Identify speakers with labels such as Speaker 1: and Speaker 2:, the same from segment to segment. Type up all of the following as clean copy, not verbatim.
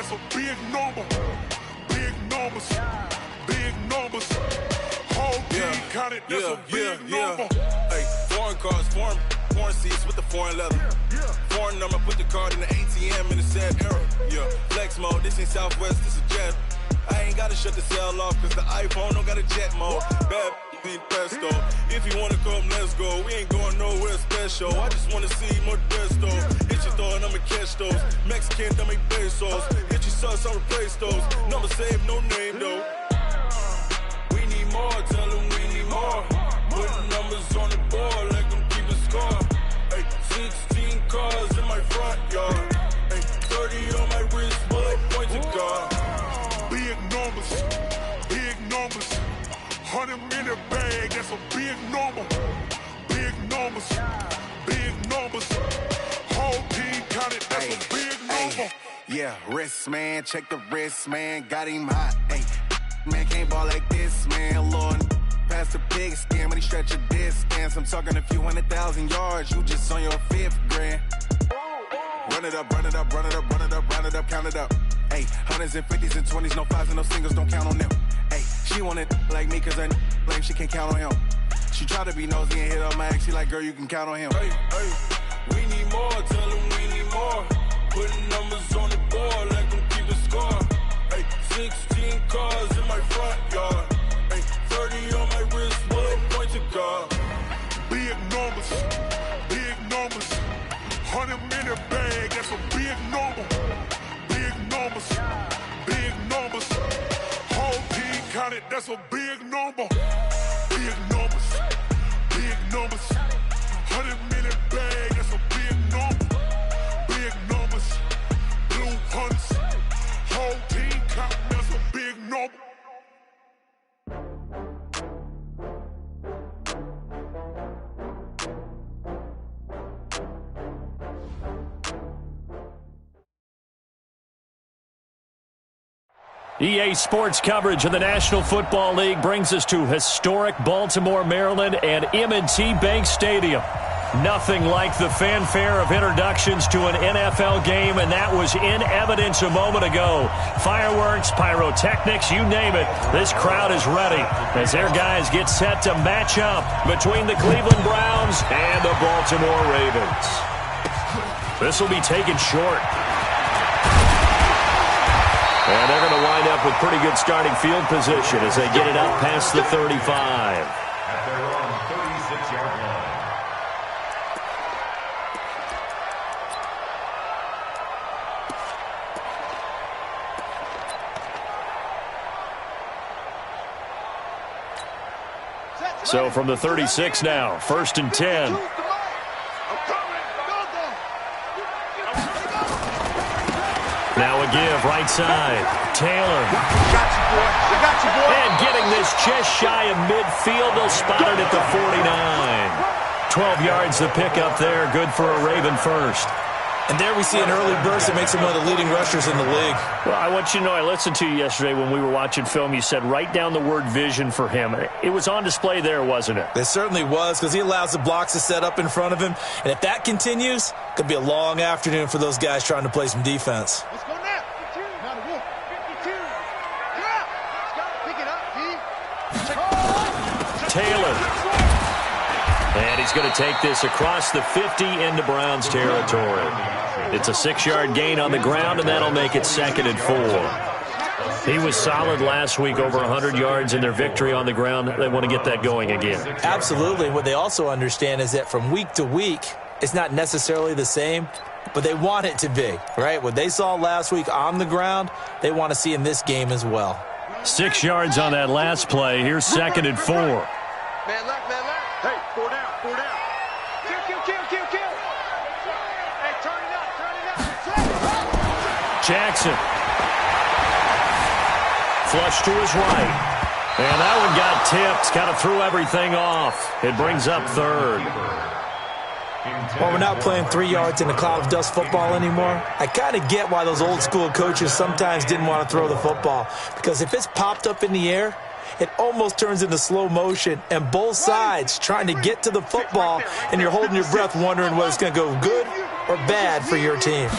Speaker 1: that's a big number. Big numbers, big numbers. Whole team counted, that's a big number.
Speaker 2: Hey, foreign cars, foreign seats with the foreign leather. Foreign number, put the card in the ATM in the sad era. Yeah, flex mode, this ain't Southwest, this a jet. I ain't gotta shut the cell off, cause the iPhone don't got a jet mode. Bad ain't pesto. If you wanna come, let's go. We ain't going nowhere special. I just wanna see Modesto. Hit your thought, I'ma catch those. Mexican, don't make pesos. Hit your sus, I'll replace those. Number saved, no name though. We need more, tell them we need more. Putting numbers on the board like I'm keeping score. Hey, 16 cars in my front yard. Hey, 30 on my wrist, bullet point to God.
Speaker 1: Big numbers, big numbers. 100 minute bag, that's a big number. Big numbers, big numbers. Whole team counted, that's a big number.
Speaker 2: Yeah, wrist man, check the wrist man, got him hot. Ay, man can't ball like this, man. Lord, past the pig skin, when he stretch a distance. I'm talking a few 100,000 yards, you just on your 5th grand. Run it up, run it up, run it up, run it up, run it up, count it up. Ay, 100s and 50s and 20s, no 5s and no singles, don't count on them. Ay, she want it like me, cause her blame, she can't count on him. She try to be nosy and hit on my ex, she like, girl, you can count on him. Hey, hey, we need more, tell them we need more. Putting numbers on the board like I'm keeping score. Hey, 16 cars in my front yard. Hey, 30 on my wrist, bullet point to God.
Speaker 1: Big numbers, big numbers. 100 minute bag, that's a big number. Big numbers, big numbers. Whole team counted, that's a big number. Big numbers, big numbers. 100 minute bag, that's a big number. Big numbers, blue hunts. Whole team counting, that's a big number.
Speaker 3: EA Sports coverage of the National Football League brings us to historic Baltimore, Maryland, and M&T Bank Stadium. Nothing like the fanfare of introductions to an NFL game, and that was in evidence a moment ago. Fireworks, pyrotechnics, you name it. This crowd is ready as their guys get set to match up between the Cleveland Browns and the Baltimore Ravens. This will be taken short. And they're going to wind up with pretty good starting field position as they get it up past the 35.
Speaker 4: At their own 36-yard line.
Speaker 3: So from the 36 now, 1st and 10. Now a give, right side. Taylor.
Speaker 1: Got you, boy. I got you, boy.
Speaker 3: And getting this just shy of midfield. They'll spot it at the 49. 12 yards to pick up there. Good for a Raven first.
Speaker 5: And there we see an early burst that makes him one of the leading rushers in the league.
Speaker 3: Well, I want you to know, I listened to you yesterday when we were watching film. You said write down the word vision for him. It was on display there, wasn't it?
Speaker 5: It certainly was, because he allows the blocks to set up in front of him. And if that continues, it could be a long afternoon for those guys trying to play some defense.
Speaker 6: Let's go now. 52. Now the wolf. 52. You're out. Let's go. Pick it up, D.
Speaker 3: Taylor. And he's going to take this across the 50 into Browns territory. It's a 6-yard gain on the ground, and that'll make it 2nd and 4. He was solid last week, over 100 yards in their victory on the ground. They want to get that going again.
Speaker 5: Absolutely. What they also understand is that from week to week, it's not necessarily the same, but they want it to be, right? What they saw last week on the ground, they want to see in this game as well.
Speaker 3: 6 yards on that last play. Here's 2nd and 4.
Speaker 6: Man left, man left. Hey, 4 down, 4 down. Kill. Hey, turn it up.
Speaker 3: Jackson. Flush to his right. And that one got tipped. Kind of threw everything off. It brings up 3rd.
Speaker 5: Well, we're not playing 3 yards in a cloud of dust football anymore. I kind of get why those old school coaches sometimes didn't want to throw the football. Because if it's popped up in the air, it almost turns into slow motion, and both sides trying to get to the football, and you're holding your breath wondering whether it's going to go good or bad for your team.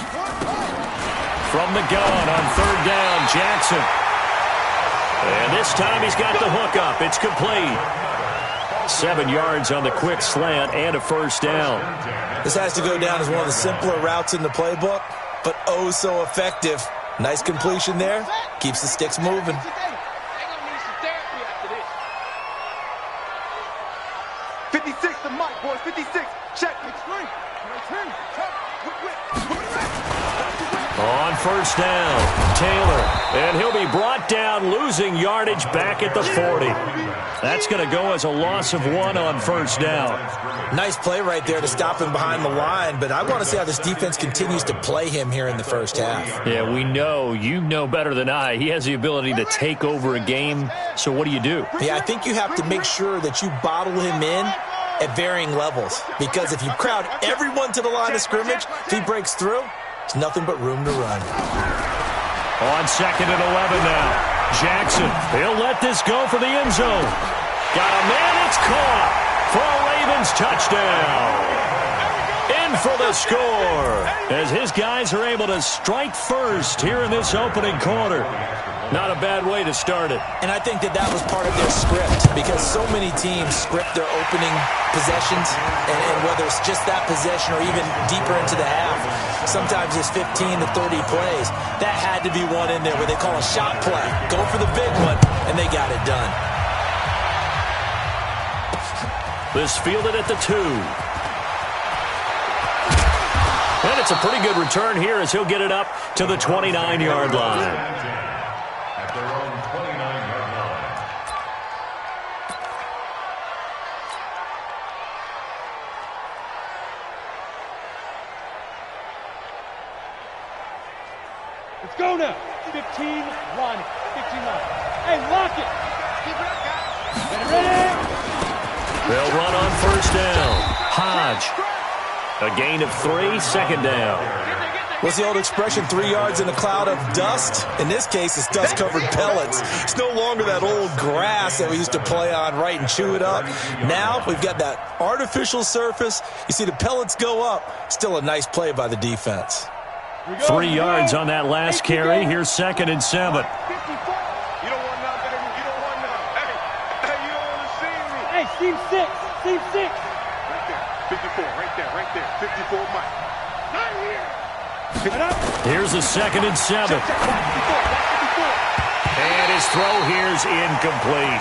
Speaker 3: From the gun on third down, Jackson. And this time he's got the hook up. It's complete. 7 yards on the quick slant and a first down.
Speaker 5: This has to go down as one of the simpler routes in the playbook, but oh so effective. Nice completion there. Keeps the sticks moving.
Speaker 6: 56 to Mike, boys. 56. Check.
Speaker 3: On first down, Taylor. And he'll be brought down, losing yardage back at the 40. That's going to go as a loss of 1 on first down.
Speaker 5: Nice play right there to stop him behind the line, but I want to see how this defense continues to play him here in the first half.
Speaker 3: Yeah, we know. You know better than I. He has the ability to take over a game, so what do you do?
Speaker 5: Yeah, I think you have to make sure that you bottle him in at varying levels, because if you crowd everyone to the line of scrimmage, if he breaks through, there's nothing but room to run.
Speaker 3: On 2nd and 11 now. Jackson, he'll let this go for the end zone. Got a man, it's caught for a Ravens touchdown. In for the score as his guys are able to strike first here in this opening quarter. Not a bad way to start it.
Speaker 5: And I think that was part of their script, because so many teams script their opening possessions, and whether it's just that possession or even deeper into the half, sometimes it's 15 to 30 plays. That had to be one in there where they call a shot play. Go for the big one, and they got it done.
Speaker 3: This fielded at the 2. And it's a pretty good return here as he'll get it up to the 29-yard line.
Speaker 4: At their own 29-yard line.
Speaker 7: Let's go now. 15 line. 15 line. Hey, lock it. Keep it up, guys. Ready?
Speaker 3: They'll run on first down. Hodge. A gain of 3, second down.
Speaker 5: What's the old expression, 3 yards in a cloud of dust? In this case, it's dust-covered pellets. It's no longer that old grass that we used to play on, right, and chew it up. Now we've got that artificial surface. You see the pellets go up. Still a nice play by the defense.
Speaker 3: 3 yards on that last carry. Here's 2nd and 7.
Speaker 6: You don't want nothing. You don't want nothing. Hey, you don't want to see me.
Speaker 7: Hey, team 6. Team 6.
Speaker 6: Right there. 54. Right there. Right there. 54 Mike. Not here.
Speaker 3: Here's a 2nd and 7. And his throw here's incomplete.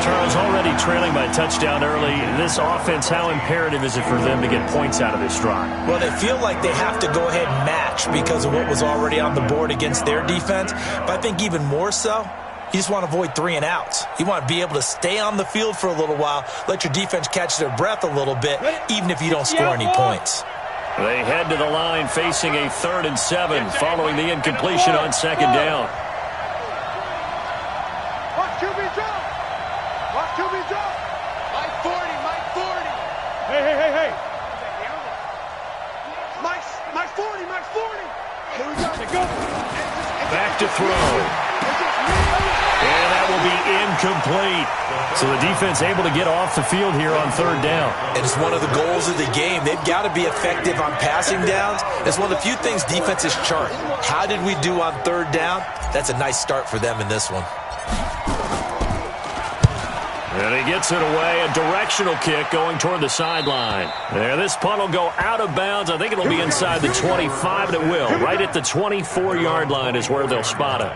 Speaker 3: Charles, already trailing by a touchdown early. This offense, how imperative is it for them to get points out of this drive?
Speaker 5: Well, they feel like they have to go ahead and match because of what was already on the board against their defense. But I think even more so, you just want to avoid 3 and outs. You want to be able to stay on the field for a little while, let your defense catch their breath a little bit, even if you don't score any points.
Speaker 3: They head to the line facing a 3rd and 7 following the incompletion on 2nd down.
Speaker 6: Watch QB drop. Watch QB drop. Mike 40. Mike 40.
Speaker 7: Hey.
Speaker 6: Mike 40. Mike 40. Here we go.
Speaker 3: Back to throw. And that will be incomplete. So the defense able to get off the field here on 3rd down.
Speaker 5: And it's one of the goals of the game. They've got to be effective on passing downs. It's one of the few things defenses chart. How did we do on 3rd down? That's a nice start for them in this one.
Speaker 3: And he gets it away. A directional kick going toward the sideline. There, this punt will go out of bounds. I think it'll be inside the 25, and it will. Right at the 24-yard line is where they'll spot it.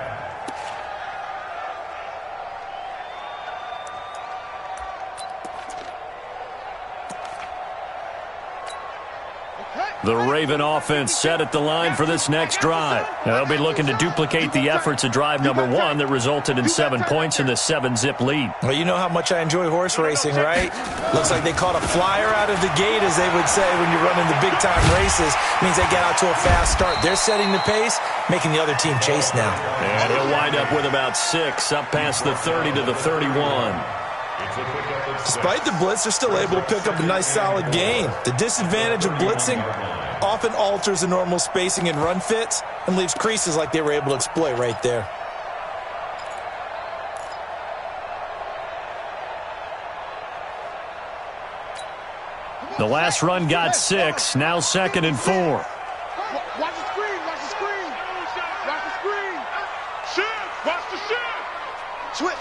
Speaker 3: The Raven offense set at the line for this next drive. They'll be looking to duplicate the efforts of drive number 1 that resulted in 7 points in the 7-zip lead.
Speaker 5: Well, you know how much I enjoy horse racing, right? Looks like they caught a flyer out of the gate, as they would say when you're running the big-time races. It means they get out to a fast start. They're setting the pace, making the other team chase now.
Speaker 3: And he'll wind up with about 6, up past the 30 to the 31.
Speaker 5: Despite the blitz, they're still able to pick up a nice solid gain. The disadvantage of blitzing often alters the normal spacing and run fits and leaves creases like they were able to exploit right there.
Speaker 3: The last run got 6, now 2nd and 4.
Speaker 6: Watch the screen. Watch the screen. Switch.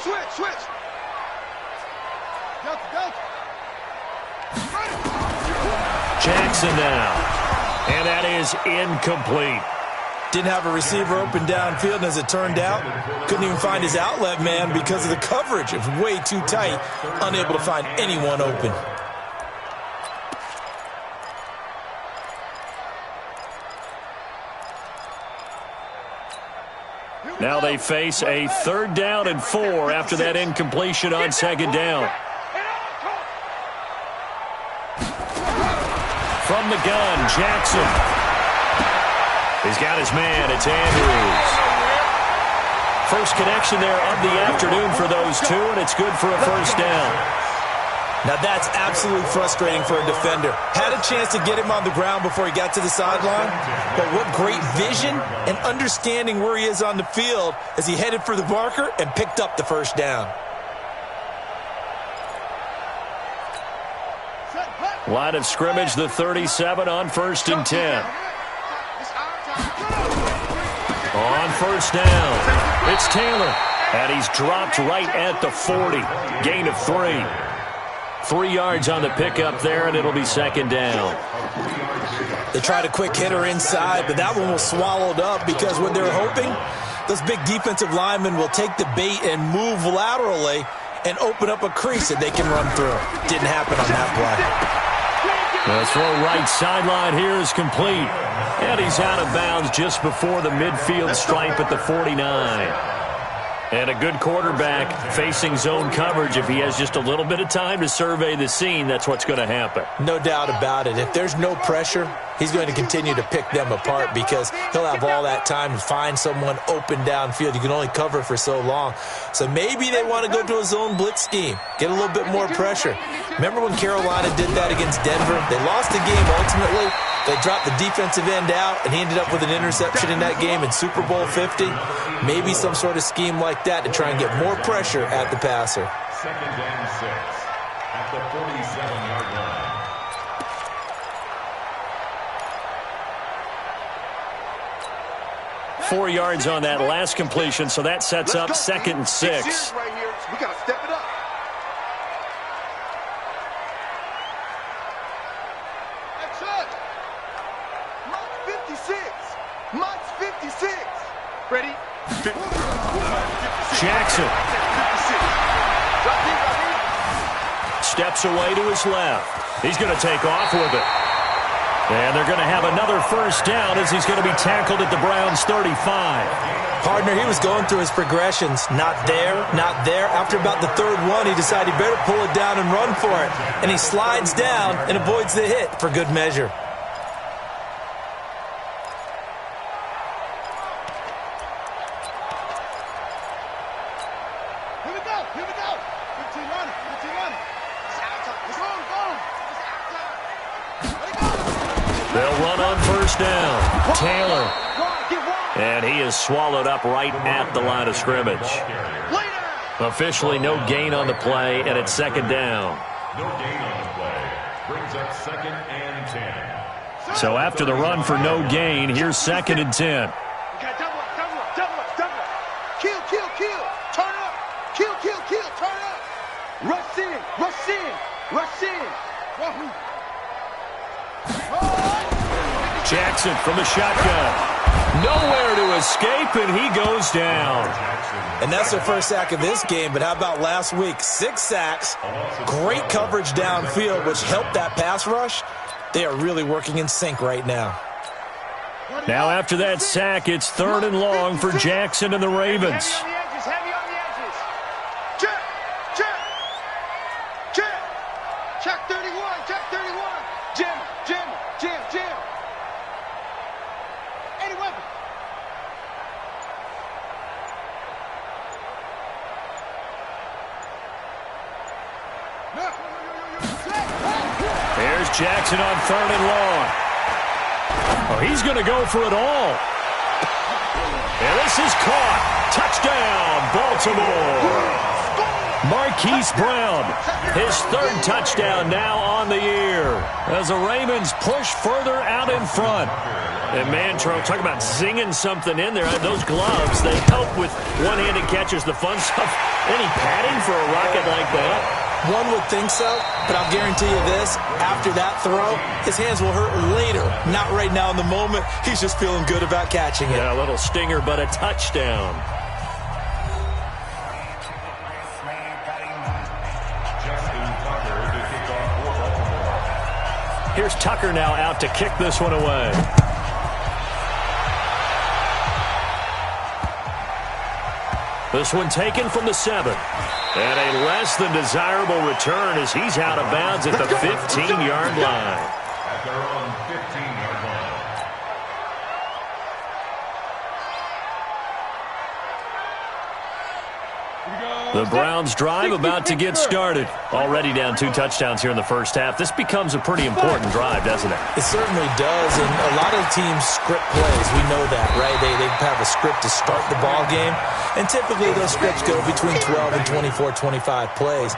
Speaker 3: Jackson now. And that is incomplete.
Speaker 5: Didn't have a receiver open downfield, and as it turned out, couldn't even find his outlet man because of the coverage. It was way too tight, unable to find anyone open.
Speaker 3: Now they face a 3rd down and 4 after that incompletion on 2nd down. From the gun, Jackson. He's got his man. It's Andrews. First connection there of the afternoon for those two, and it's good for a 1st down.
Speaker 5: Now that's absolutely frustrating for a defender. Had a chance to get him on the ground before he got to the sideline, but what great vision and understanding where he is on the field as he headed for the marker and picked up the 1st down.
Speaker 3: Line of scrimmage, the 37 on 1st and 10. On 1st down, it's Taylor. And he's dropped right at the 40. Gain of 3. 3 yards on the pickup there, and it'll be 2nd down.
Speaker 5: They tried a quick hitter inside, but that one was swallowed up because what they're hoping, those big defensive linemen will take the bait and move laterally and open up a crease that they can run through. Didn't happen on that play.
Speaker 3: The throw right sideline here is complete. And he's out of bounds just before the midfield stripe at the 49. And a good quarterback facing zone coverage. If he has just a little bit of time to survey the scene, that's what's going to happen.
Speaker 5: No doubt about it. If there's no pressure, he's going to continue to pick them apart because he'll have all that time to find someone open downfield. You can only cover for so long. So maybe they want to go to a zone blitz scheme, get a little bit more pressure. Remember when Carolina did that against Denver? They lost the game ultimately. They dropped the defensive end out, and he ended up with an interception in that game in Super Bowl 50. Maybe some sort of scheme like that to try and get more pressure at the passer.
Speaker 4: 2nd and 6 at the 47-yard line.
Speaker 3: 4 yards on that last completion, so that sets up 2nd and 6.
Speaker 6: Right here. We got to step it up. Mike's 56. Ready?
Speaker 3: Jackson. Steps away to his left. He's going to take off with it. And they're going to have another 1st down as he's going to be tackled at the Browns' 35.
Speaker 5: Partner, he was going through his progressions. Not there, not there. After about the 3rd one, he decided he better pull it down and run for it. And he slides down and avoids the hit for good measure.
Speaker 3: They'll run on 1st down. Taylor. And he is swallowed up right at the line of scrimmage. Officially no gain on the play, and it's 2nd down.
Speaker 4: No gain on the play. Brings up 2nd and 10.
Speaker 3: So after the run for no gain, here's 2nd and 10.
Speaker 6: Kill. Turn up. Kill. Turn up. Rush in.
Speaker 3: Jackson from the shotgun. Nowhere to escape, and he goes down.
Speaker 5: And that's their 1st sack of this game, but how about last week? 6 sacks, great coverage downfield, which helped that pass rush. They are really working in sync right now.
Speaker 3: Now after that sack, it's 3rd and long for Jackson and the Ravens.
Speaker 6: Heavy on the edges. Check 31. Jam. Any weapon.
Speaker 3: There's Jackson on 3rd and long. Oh, he's going to go for it all. And this is caught. Touchdown, Baltimore. Marquise Brown, his third touchdown now on the year as the Ravens push further out in front. And man, Charles, talk about zinging something in there. Those gloves, they help with one-handed catches, the fun stuff. Any padding for a rocket like that?
Speaker 5: One would think so, but I'll guarantee you this, after that throw, his hands will hurt later. Not right now in the moment. He's just feeling good about catching it.
Speaker 3: Yeah, a little stinger, but a touchdown. Here's Tucker now out to kick this one away. This one taken from the 7. And a less than desirable return as he's out of bounds at the 15-yard line.
Speaker 4: At their own 15-yard line.
Speaker 3: The Browns drive about to get started. Already down 2 touchdowns here in the first half. This becomes a pretty important drive, doesn't it?
Speaker 5: It certainly does, and a lot of teams script plays. We know that, right? They have a script to start the ball game, and typically those scripts go between 12 and 24, 25 plays.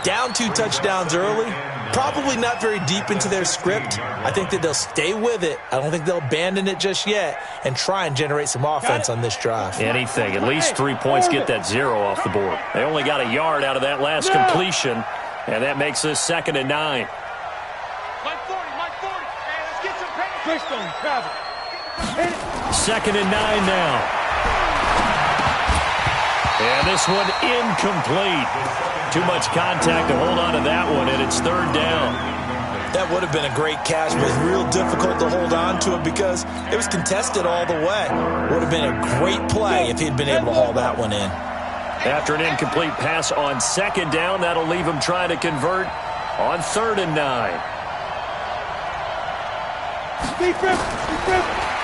Speaker 5: Down 2 touchdowns early, probably not very deep into their script. I think that they'll stay with it. I don't think they'll abandon it just yet and try and generate some offense on this drive.
Speaker 3: Anything. At least 3 points, get that 0 off the board. They only got a yard out of that last completion, and that makes this 2nd and 9.
Speaker 6: Mike 40, Mike 40. Hey, let's get some pain.
Speaker 7: Twist on travel.
Speaker 3: 2nd and 9 now. And this one incomplete. Too much contact to hold on to that one, and it's 3rd down.
Speaker 5: That would have been a great catch, but it's real difficult to hold on to it because it was contested all the way. Would have been a great play if he'd been able to haul that one in.
Speaker 3: After an incomplete pass on 2nd down, that'll leave him trying to convert on 3rd and 9.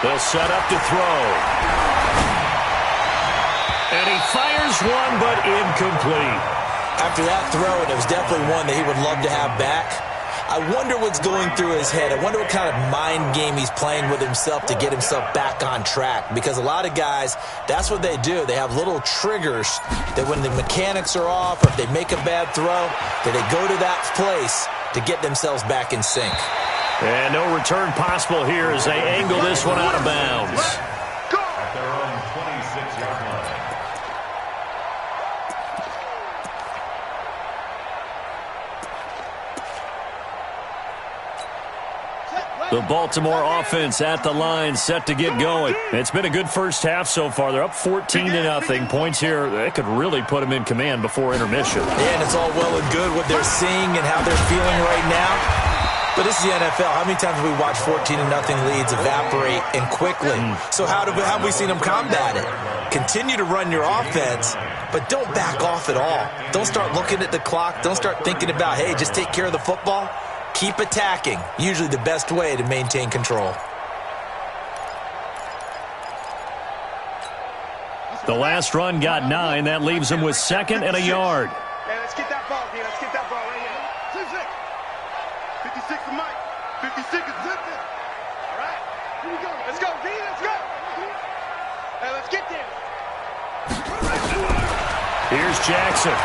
Speaker 3: They'll set up to throw. And he fires one, but incomplete.
Speaker 5: After that throw, and it was definitely one that he would love to have back. I wonder what's going through his head. I wonder what kind of mind game he's playing with himself to get himself back on track. Because a lot of guys, that's what they do. They have little triggers that when the mechanics are off or if they make a bad throw, that they go to that place to get themselves back in sync.
Speaker 3: And no return possible here as they angle this one out of bounds.
Speaker 4: At their own 26-yard line.
Speaker 3: The Baltimore offense at the line, set to get going. It's been a good first half so far. They're up 14-0. Points here, they could really put them in command before intermission.
Speaker 5: Yeah, and it's all well and good what they're seeing and how they're feeling right now. But this is the NFL. How many times have we watched 14-0 leads evaporate and quickly? So how have we seen them combat it? Continue to run your offense, but don't back off at all. Don't start looking at the clock. Don't start thinking about, hey, just take care of the football. Keep attacking. Usually the best way to maintain control.
Speaker 3: The last run got 9. That leaves him with 2nd and a yard.
Speaker 6: Hey, let's get that ball, D. Let's get that ball right here. 56 to Mike. 56 is zipped it. All right. Here we go. Let's go, D. Let's go. Hey, let's get there.
Speaker 3: Here's Jackson.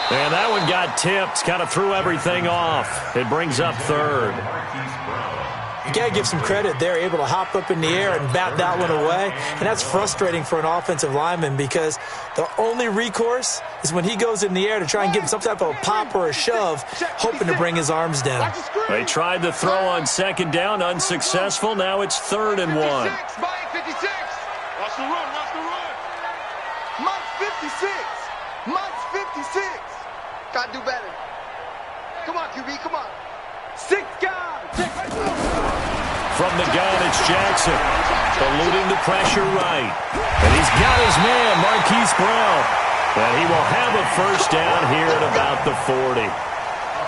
Speaker 3: And that one got tipped, kind of threw everything off. It brings up 3rd.
Speaker 5: You got to give some credit. They're able to hop up in the air and bat that one away. And that's frustrating for an offensive lineman because the only recourse is when he goes in the air to try and get some type of a pop or a shove, hoping to bring his arms down.
Speaker 3: They tried the throw on 2nd down, unsuccessful. Now it's 3rd and 1.
Speaker 6: Mike 56. Watch the run. Watch the run. Mike 56. Mike 56. Gotta do better. Come on, QB, come on. 6 guys.
Speaker 3: From the gun, it's Jackson. Eluding the pressure right. And he's got his man, Marquise Brown. And he will have a 1st down here at about the 40.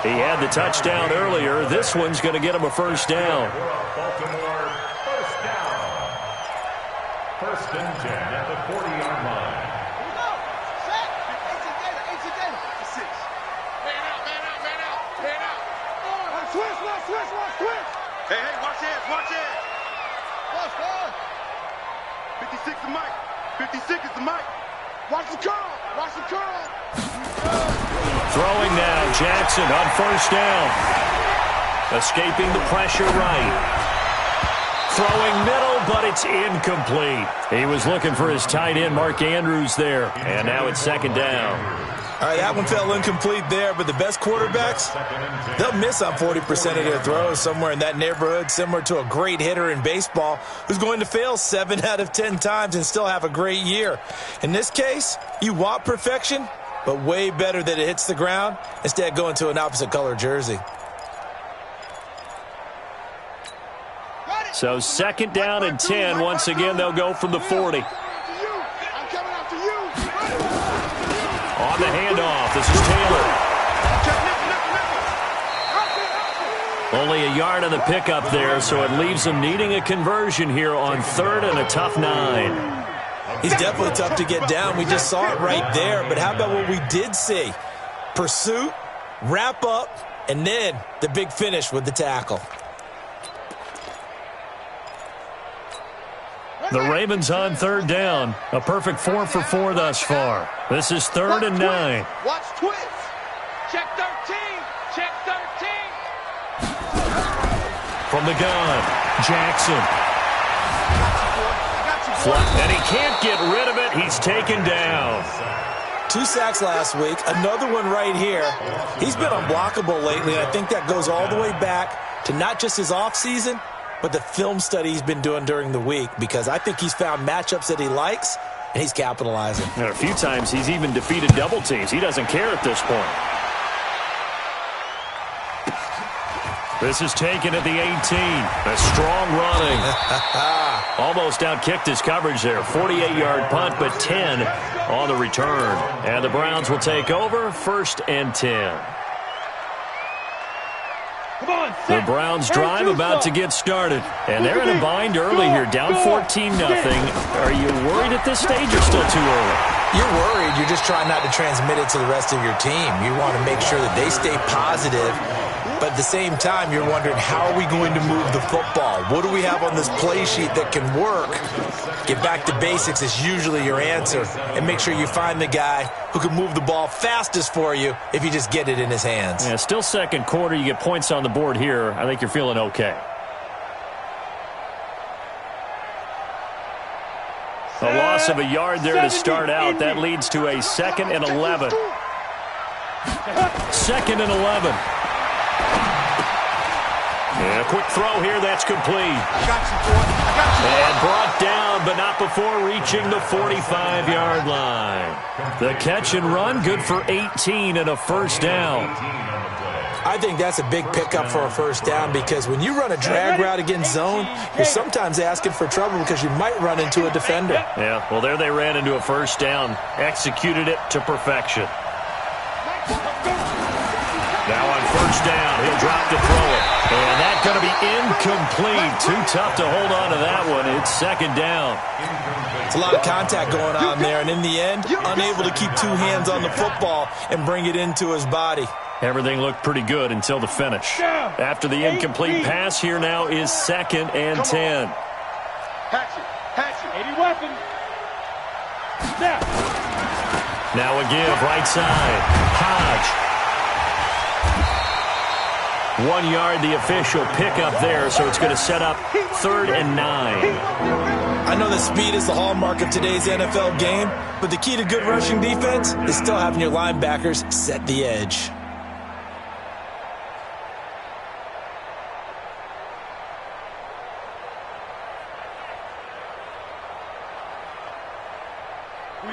Speaker 3: He had the touchdown earlier. This one's going to get him a 1st down.
Speaker 4: Baltimore, 1st down. 1st and 10 at the 40-yard line.
Speaker 6: Hey, watch this, watch this. 56 to Mike. 56 is the Mike. the curl. Watch the curl.
Speaker 3: Throwing now, Jackson on first down. Escaping the pressure right. Throwing middle, but it's incomplete. He was looking for his tight end, Mark Andrews, there. And now it's second down.
Speaker 5: All right, that one fell incomplete there, but the best quarterbacks, they'll miss on 40% of their throws, somewhere in that neighborhood, similar to a great hitter in baseball who's going to fail 7 out of 10 times and still have a great year. In this case, you want perfection, but way better that it hits the ground instead of going to an opposite color jersey.
Speaker 3: So second down and 10. Once again, they'll go from the 40. On the handoff, this is Taylor. Only a yard on the pickup there, so it leaves them needing a conversion here on third and a tough 9.
Speaker 5: He's definitely tough to get down. We just saw it right there. But how about what we did see? Pursuit, wrap up, and then the big finish with the tackle.
Speaker 3: The Ravens on third down. A perfect 4 for 4 thus far. This is third and 9.
Speaker 6: Watch twist.
Speaker 7: Check 13. Check 13.
Speaker 3: From the gun, Jackson. And he can't get rid of it. He's taken down.
Speaker 5: 2 sacks last week. Another one right here. He's been unblockable lately, and I think that goes all the way back to not just his offseason, but the film study he's been doing during the week, because I think he's found matchups that he likes, and he's capitalizing.
Speaker 3: And a few times he's even defeated double teams. He doesn't care at this point. This is taken at the 18. A strong running. Almost outkicked his coverage there. 48-yard punt, but 10 on the return. And the Browns will take over, first and 10. The Browns drive about to get started. And they're in a bind early here, down 14-0. Are you worried at this stage or still too early?
Speaker 5: You're worried. You're just trying not to transmit it to the rest of your team. You want to make sure that they stay positive. But at the same time, you're wondering, how are we going to move the football? What do we have on this play sheet that can work? Get back to basics is usually your answer. And make sure you find the guy who can move the ball fastest for you if you just get it in his hands.
Speaker 3: Yeah, still second quarter. You get points on the board here. I think you're feeling okay. A loss of a yard there to start out. That leads to a second and 11. Second and 11. And a quick throw here, that's complete.
Speaker 6: I got you, boy. I got you, boy.
Speaker 3: And brought down, but not before reaching the 45-yard line. The catch and run, good for 18 and a first down.
Speaker 5: I think that's a big pickup for a first down, because when you run a drag route against zone, you're sometimes asking for trouble because you might run into a defender.
Speaker 3: Yeah, well, there they ran into a first down, executed it to perfection. Now on first down, he'll drop to throw it. And that's going to be incomplete. Too tough to hold on to that one. It's second down.
Speaker 5: It's a lot of contact going on there, and in the end, unable to keep 2 hands on the football and bring it into his body.
Speaker 3: Everything looked pretty good until the finish. After the incomplete pass, here now is second and 10.
Speaker 6: Hatchet.
Speaker 7: 80 weapon. Snap.
Speaker 3: Now a give, right side. Hodge. 1 yard, the official pickup there, so it's going to set up third and 9.
Speaker 5: I know that speed is the hallmark of today's NFL game, but the key to good rushing defense is still having your linebackers set the edge.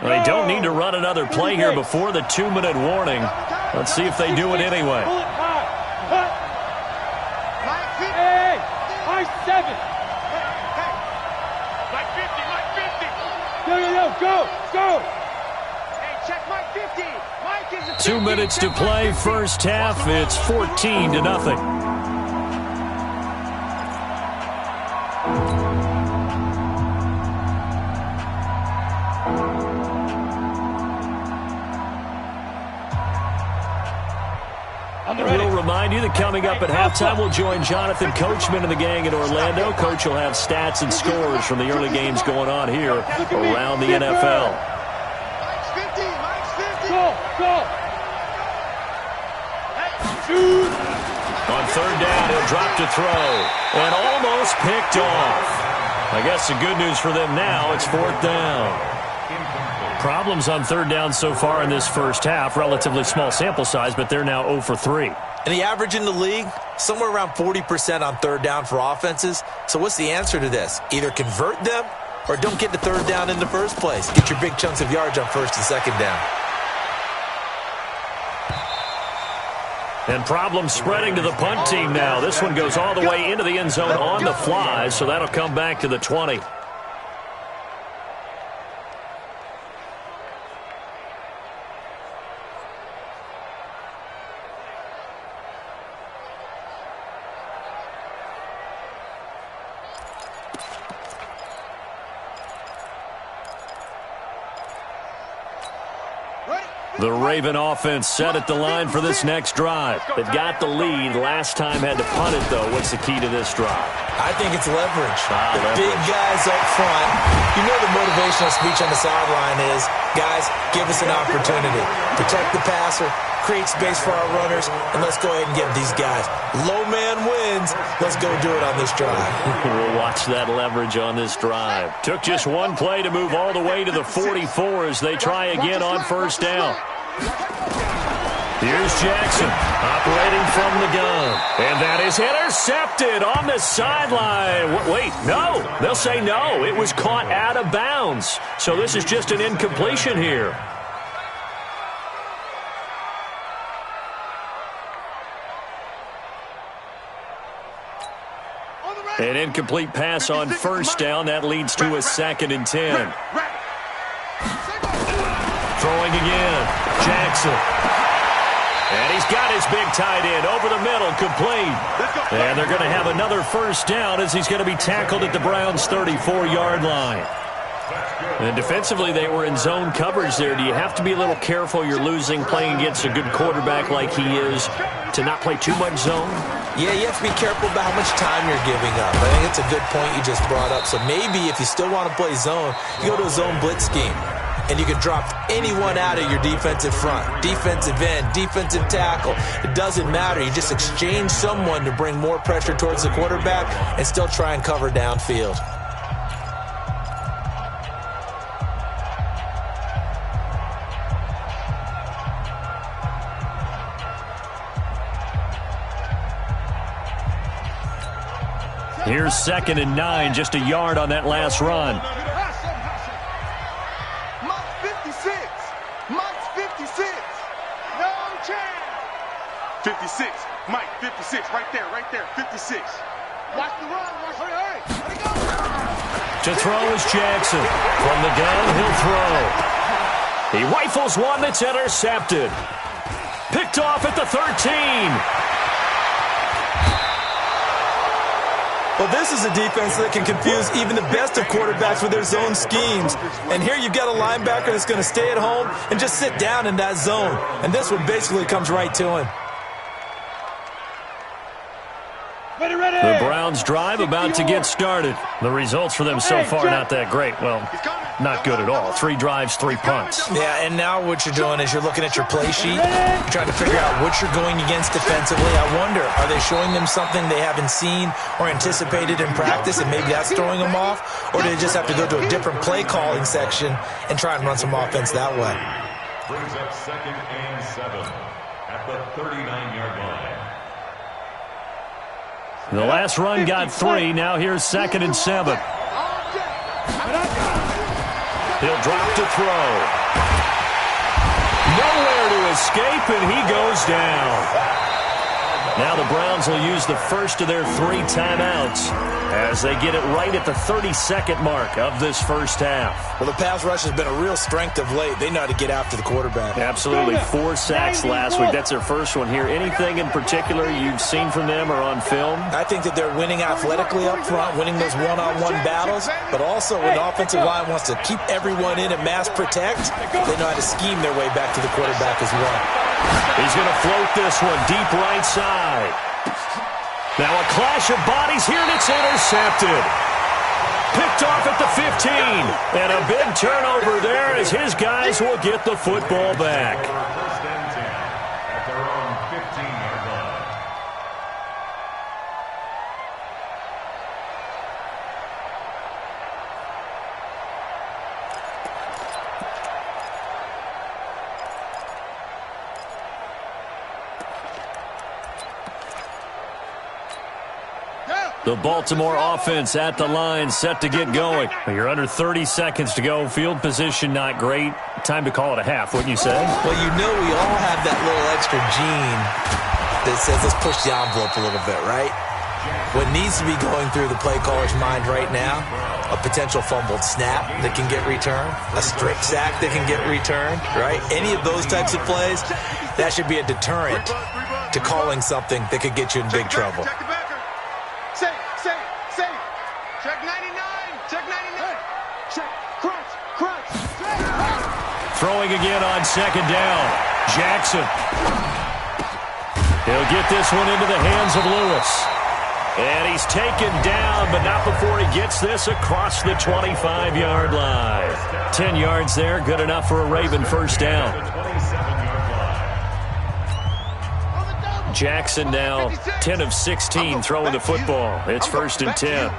Speaker 3: They don't need to run another play here before the 2-minute warning. Let's see if they do it anyway.
Speaker 7: Hey, high 7. Mike 50. Go.
Speaker 6: Hey, check Mike 50. Mike is
Speaker 3: 2 minutes to play, first half. It's 14-0. We'll remind you that coming up at halftime, we'll join Jonathan Coachman and the gang in Orlando. Coach will have stats and scores from the early games going on here around the NFL.
Speaker 7: Go. Shoot.
Speaker 3: On third down, he'll drop to throw. And almost picked off. I guess the good news for them now, it's fourth down. Problems on third down so far in this first half. Relatively small sample size, but they're now 0 for 3.
Speaker 5: And the average in the league, somewhere around 40% on third down for offenses. So what's the answer to this? Either convert them or don't get to third down in the first place. Get your big chunks of yards on first and second down.
Speaker 3: And problems spreading to the punt team now. This one goes all the way into the end zone on the fly, so that'll come back to the 20. The Raven offense set at the line for this next drive. They've got the lead. Last time had to punt it, though. What's the key to this drive?
Speaker 5: I think it's leverage. The
Speaker 3: leverage.
Speaker 5: big guys up front. You know the motivational speech on the sideline is, guys, give us an opportunity. Protect the passer, create space for our runners, and let's go ahead and get these guys. Low man wins. Let's go do it on this drive.
Speaker 3: We'll watch that leverage on this drive. Took just one play to move all the way to the 44 as they try again on first down. Here's Jackson operating from the gun. And that is intercepted on the sideline. Wait, no. They'll say no. It was caught out of bounds. So this is just an incompletion here. An incomplete pass on first down. That leads to a 2nd and 10. Throwing again. Jackson. And he's got his big tight end over the middle, complete. And they're going to have another first down as he's going to be tackled at the Browns' 34-yard line. And defensively, they were in zone coverage there. Do you have to be a little careful you're losing playing against a good quarterback like he is to not play too much zone?
Speaker 5: Yeah, you have to be careful about how much time you're giving up. I think it's a good point you just brought up. So maybe if you still want to play zone, you go to a zone blitz scheme. And you can drop anyone out of your defensive front. Defensive end, defensive tackle. It doesn't matter. You just exchange someone to bring more pressure towards the quarterback and still try and cover downfield.
Speaker 3: Here's 2nd and 9, just a yard on that last run.
Speaker 6: 56, Mike, 56, right there, 56. Watch the run, hurry, let it go.
Speaker 3: To throw is Jackson. From the gun, he'll throw. He rifles one that's intercepted. Picked off at the 13.
Speaker 5: Well, this is a defense that can confuse even the best of quarterbacks with their zone schemes. And here you've got a linebacker that's going to stay at home and just sit down in that zone. And this one basically comes right to him.
Speaker 3: The Browns drive about to get started. The results for them so far not that great. Well, not good at all. 3 drives, 3 punts.
Speaker 5: Yeah, and now what you're doing is you're looking at your play sheet. You're trying to figure out what you're going against defensively. I wonder, are they showing them something they haven't seen or anticipated in practice, and maybe that's throwing them off? Or do they just have to go to a different play calling section and try and run some offense that way?
Speaker 4: Brings up 2nd and 7 at the 39-yard line.
Speaker 3: The last run got 3. Now here's 2nd and 7. He'll drop to throw. Nowhere to escape, and he goes down. Now the Browns will use the first of their 3 timeouts as they get it right at the 32nd mark of this first half.
Speaker 5: Well, the pass rush has been a real strength of late. They know how to get after the quarterback.
Speaker 3: Absolutely. 4 sacks last week. That's their first one here. Anything in particular you've seen from them or on film?
Speaker 5: I think that they're winning athletically up front, winning those one-on-one battles, but also when the offensive line wants to keep everyone in and mass protect, they know how to scheme their way back to the quarterback as well.
Speaker 3: He's going to float this one deep right side. Now a clash of bodies here, and it's intercepted. Picked off at the 15. And a big turnover there as his guys will get the football back.
Speaker 4: First and 10 at their own 15-yard line.
Speaker 3: The Baltimore offense at the line, set to get going. You're under 30 seconds to go. Field position not great. Time to call it a half, wouldn't you say?
Speaker 5: Well, you know we all have that little extra gene that says let's push the envelope a little bit, right? What needs to be going through the play caller's mind right now, a potential fumbled snap that can get returned, a strip sack that can get returned, right? Any of those types of plays, that should be a deterrent to calling something that could get you in big trouble.
Speaker 6: Check 99. Check 99. Check. Crunch.
Speaker 3: Throwing again on second down. Jackson. He'll get this one into the hands of Lewis. And he's taken down, but not before he gets this across the 25-yard line. 10 yards there, good enough for a Raven first down. Jackson now 10 of 16 throwing the football. It's first and 10.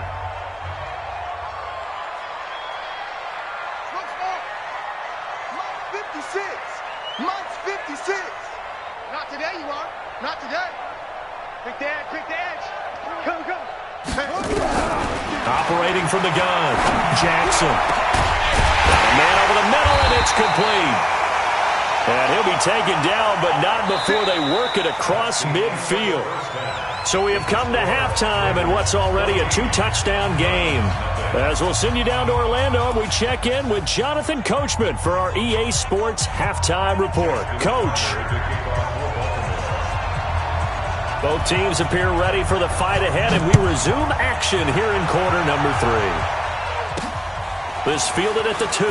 Speaker 6: Mike's 56. Not today, you are. Not today. Quick the edge. Come.
Speaker 3: Operating from the gun, Jackson. A man over the middle, and it's complete. And he'll be taken down, but not before they work it across midfield. So we have come to halftime in what's already a two-touchdown game. As we'll send you down to Orlando, we check in with Jonathan Coachman for our EA Sports Halftime Report. Coach. Both teams appear ready for the fight ahead, and we resume action here in quarter number 3. This fielded at the 2.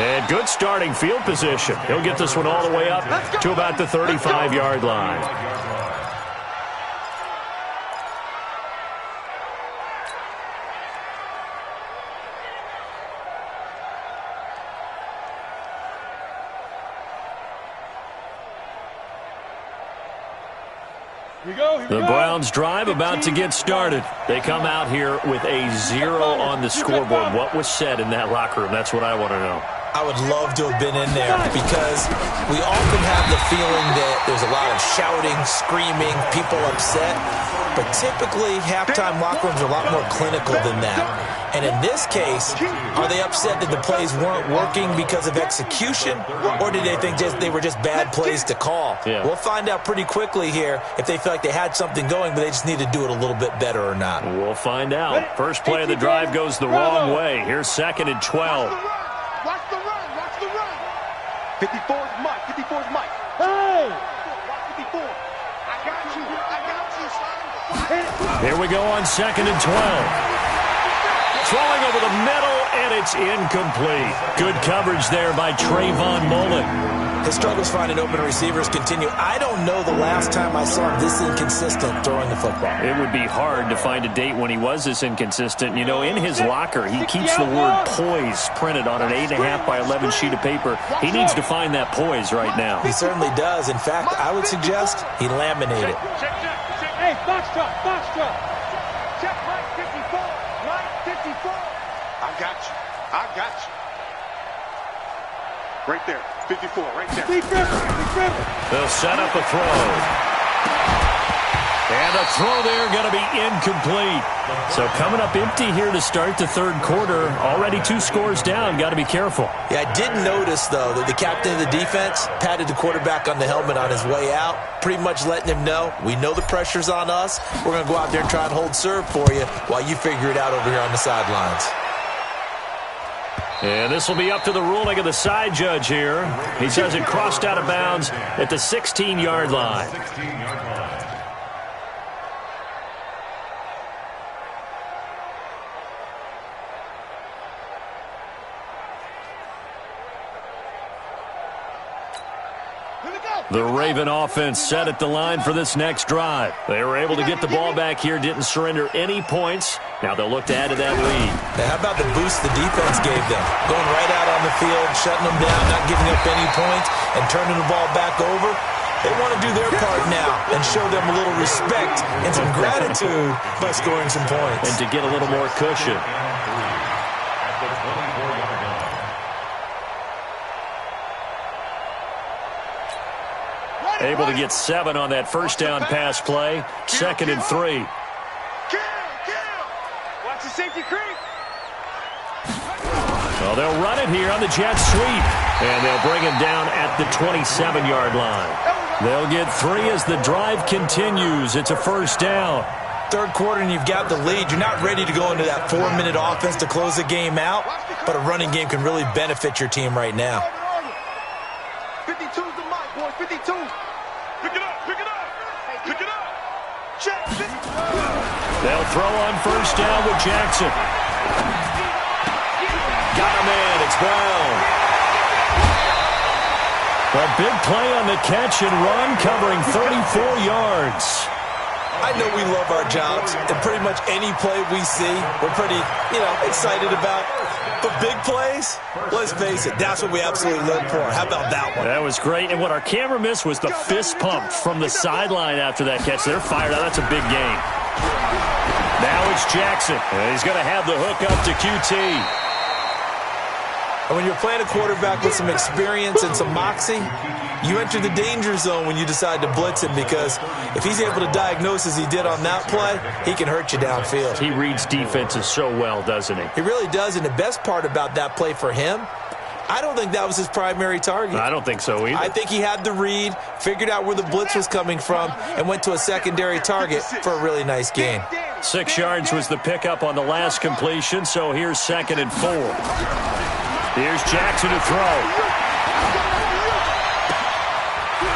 Speaker 3: And good starting field position. He'll get this one all the way up to about the 35-yard line. The Browns drive about to get started. They come out here with a 0 on the scoreboard. What was said in that locker room? That's what I want to know.
Speaker 5: I would love to have been in there because we often have the feeling that there's a lot of shouting, screaming, people upset. But typically, halftime locker rooms are a lot more clinical than that. And in this case, are they upset that the plays weren't working because of execution? Or did they think they were just bad plays to call? Yeah. We'll find out pretty quickly here if they feel like they had something going, but they just need to do it a little bit better or not.
Speaker 3: We'll find out. First play of the drive goes the wrong way. Here's second and 12.
Speaker 6: Watch the run. 54's Mike.
Speaker 7: Hey!
Speaker 6: Watch 54. I got you, son.
Speaker 3: Here we go on second and 12. Throwing over the middle, and it's incomplete. Good coverage there by Trayvon Mullen.
Speaker 5: His struggles finding open receivers continue. I don't know the last time I saw him this inconsistent throwing the football.
Speaker 3: It would be hard to find a date when he was this inconsistent. You know, in his locker, he keeps the word poise printed on an 8.5 by 11 sheet of paper. He needs to find that poise right now.
Speaker 5: He certainly does. In fact, I would suggest he laminate it.
Speaker 7: Hey, box truck.
Speaker 6: Check Mike 54. Mike 54. I got you. Right there. 54, right there.
Speaker 7: Big River.
Speaker 3: They'll set up a throw. And a throw there going to be incomplete. So coming up empty here to start the third quarter. Already 2 scores down. Got to be careful.
Speaker 5: Yeah, I did notice, though, that the captain of the defense patted the quarterback on the helmet on his way out, pretty much letting him know, we know the pressure's on us. We're going to go out there and try and hold serve for you while you figure it out over here on the sidelines.
Speaker 3: And this will be up to the ruling of the side judge here. He says it crossed out of bounds at the 16-yard line. The Raven offense set at the line for this next drive. They were able to get the ball back here, didn't surrender any points. Now they'll look to add to that lead.
Speaker 5: Now, how about the boost the defense gave them? Going right out on the field, shutting them down, not giving up any points, and turning the ball back over. They want to do their part now and show them a little respect and some gratitude by scoring some points.
Speaker 3: And to get a little more cushion. Able to get 7 on that first down pass play. 2nd and 3.
Speaker 7: Watch the safety creep.
Speaker 3: Well, they'll run it here on the jet sweep. And they'll bring him down at the 27-yard line. They'll get 3 as the drive continues. It's a first down.
Speaker 5: Third quarter and you've got the lead. You're not ready to go into that 4-minute offense to close the game out, but a running game can really benefit your team right now.
Speaker 6: 52's the mic, boys. 52. Pick it up. Pick it up. Pick it up. Check.
Speaker 3: They'll throw on first down with Jackson. Got him in. It's Brown. A big play on the catch and run, covering 34 yards.
Speaker 5: I know we love our jobs, and pretty much any play we see, we're pretty, excited about. But big plays, let's face it, that's what we absolutely live for. How about that one?
Speaker 3: That was great, and what our camera missed was the fist pump from the sideline after that catch. They're fired out. That's a big game. Now it's Jackson, and he's going to have the hook up to QT.
Speaker 5: And when you're playing a quarterback with some experience and some moxie, you enter the danger zone when you decide to blitz him, because if he's able to diagnose as he did on that play, he can hurt you downfield.
Speaker 3: He reads defenses so well, doesn't he?
Speaker 5: He really does, and the best part about that play for him, I don't think that was his primary target.
Speaker 3: I don't think so either.
Speaker 5: I think he had the read, figured out where the blitz was coming from, and went to a secondary target for a really nice gain.
Speaker 3: 6 yards was the pickup on the last completion, so here's 2nd and 4. Here's Jackson to throw.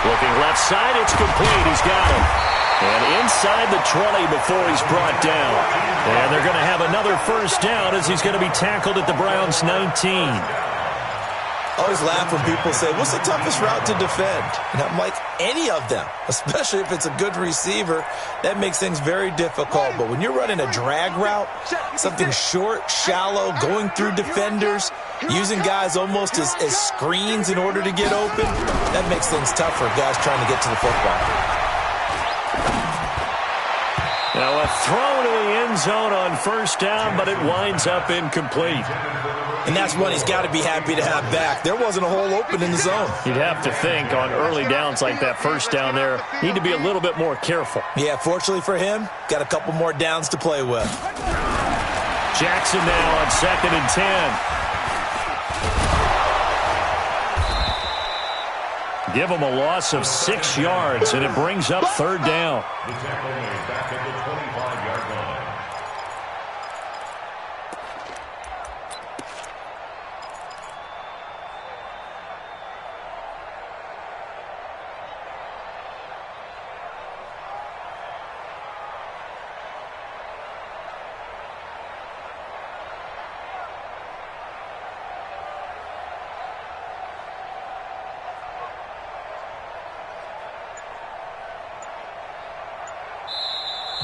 Speaker 3: Looking left side, it's complete. He's got him. And inside the 20 before he's brought down. And they're going to have another first down as he's going to be tackled at the Browns' 19.
Speaker 5: I always laugh when people say, what's the toughest route to defend? And I'm like, any of them, especially if it's a good receiver. That makes things very difficult. But when you're running a drag route, something short, shallow, going through defenders, using guys almost as screens in order to get open, that makes things tough for guys trying to get to the football.
Speaker 3: Now a throw to the end zone on first down, but it winds up incomplete.
Speaker 5: And that's one he's got to be happy to have back. There wasn't a hole open in the zone.
Speaker 3: You'd have to think on early downs like that first down there, need to be a little bit more careful.
Speaker 5: Yeah, fortunately for him, got a couple more downs to play with.
Speaker 3: Jackson now on 2nd and 10. Give him a loss of 6 yards, and it brings up 3rd down.
Speaker 4: The tackle made back at the 25-yard line.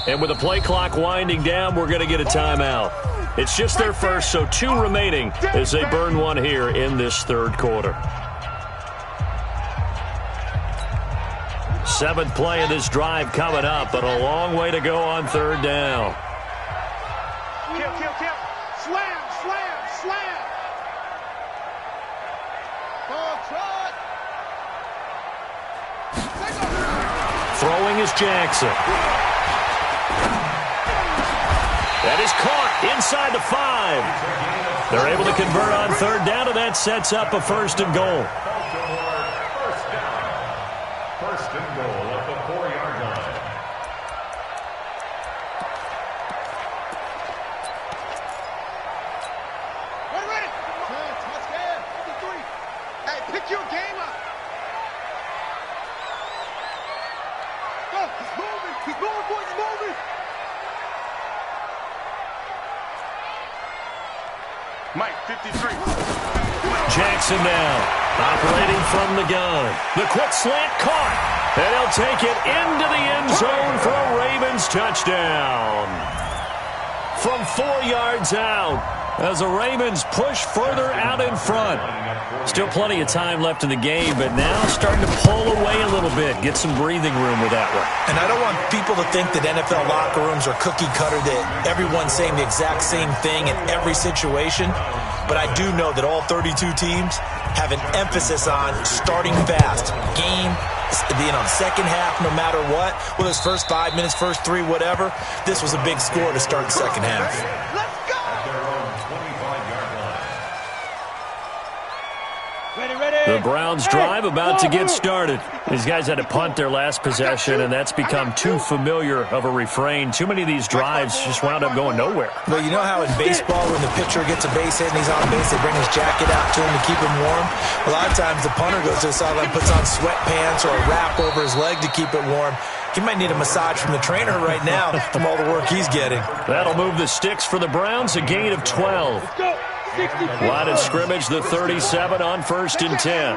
Speaker 3: And with the play clock winding down, we're going to get a timeout. It's just their first, so 2 remaining as they burn one here in this 3rd quarter. 7th play of this drive coming up, but a long way to go on 3rd down.
Speaker 7: Kill. Slam.
Speaker 3: Throwing is Jackson. That is caught inside the 5. They're able to convert on 3rd down, and that sets up a 1st and goal.
Speaker 4: First down. 1st and goal at the 4-yard line.
Speaker 7: Ready. Touchdown. 53. Hey, pick your game up. Go. He's moving. He's moving, boys. He's moving.
Speaker 6: Mike, 53.
Speaker 3: Jackson now, operating from the gun. The quick slant caught, and he'll take it into the end zone for a Ravens touchdown. From 4 yards out, as the Ravens push further out in front. Still plenty of time left in the game, but now starting to pull away a little bit, get some breathing room with that one.
Speaker 5: And I don't want people to think that NFL locker rooms are cookie cutter, that everyone's saying the exact same thing in every situation. But I do know that all 32 teams have an emphasis on starting fast. Game, second half, no matter what. Whether it's first 5 minutes, first 3, whatever. This was a big score to start the second half.
Speaker 6: Let's go!
Speaker 3: The Browns drive about to get started. These guys had to punt their last possession, and that's become too familiar of a refrain. Too many of these drives just wound up going nowhere.
Speaker 5: Well, you know how in baseball, when the pitcher gets a base hit and he's on base, they bring his jacket out to him to keep him warm? A lot of times the punter goes to the sideline, puts on sweatpants or a wrap over his leg to keep it warm. He might need a massage from the trainer right now from all the work he's getting.
Speaker 3: That'll move the sticks for the Browns, a gain of 12.
Speaker 7: Let's go. 60.
Speaker 3: Line of scrimmage, the 37 on 1st and 10.